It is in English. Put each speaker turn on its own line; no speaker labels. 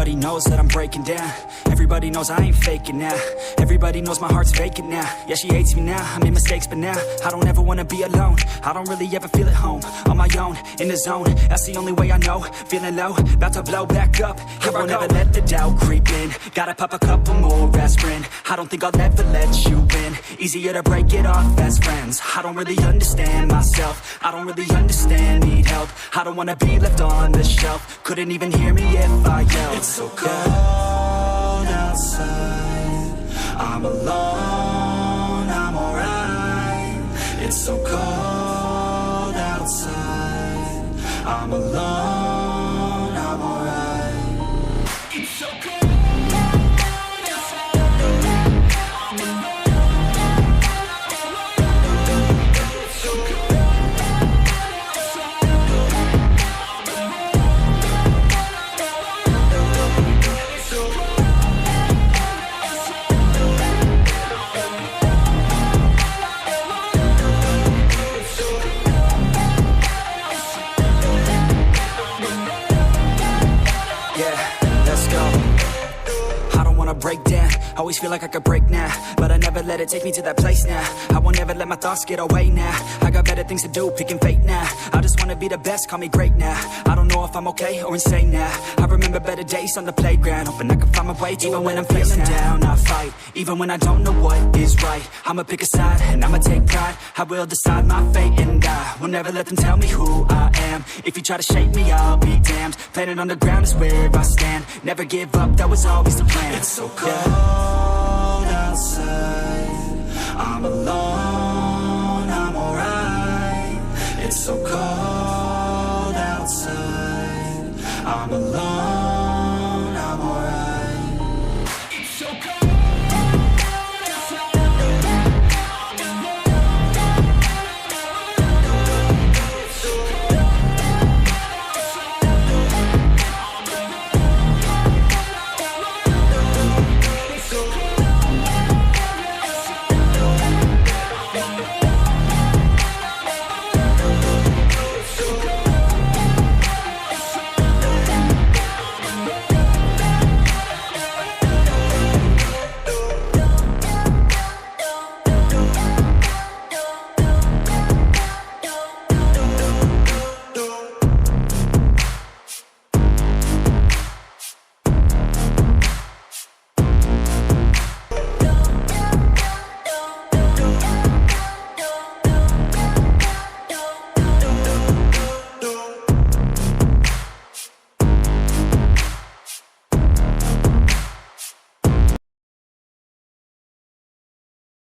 Everybody knows that I'm breaking down. Everybody knows I ain't faking now. Everybody knows my heart's vacant now. Yeah, she hates me now, I made mistakes, but now I don't ever wanna be alone. I don't really ever feel at home. On my own, in the zone, that's the only way I know. Feeling low, about to blow back up. Here I won't ever let the doubt creep in. Gotta pop a couple more aspirin. I don't think I'll ever let you in. Easier to break it off as friends. I don't really understand myself. I don't really understand, need help. I don't wanna be left on the shelf. Couldn't even hear me if I yelled. It's so cold outside, I'm alone, I'm alright. It's so cold outside, I'm alone, I'm alright. It's so cold. Break down, always feel like I could break now, but I never let it take me to that place now. I won't ever let my thoughts get away now. I got better things to do, picking fate now. I just wanna be the best, call me great now. I don't know if I'm okay or insane now. I remember better days on the playground, hoping I can find my way even when I'm feeling down. I fight, even when I don't know what is right. I'ma pick a side, and I'ma take pride. I will decide my fate, and I will never let them tell me who I am. If you try to shake me, I'll be damned. Planet on the ground is where I stand. Never give up, that was always the plan. It's so cold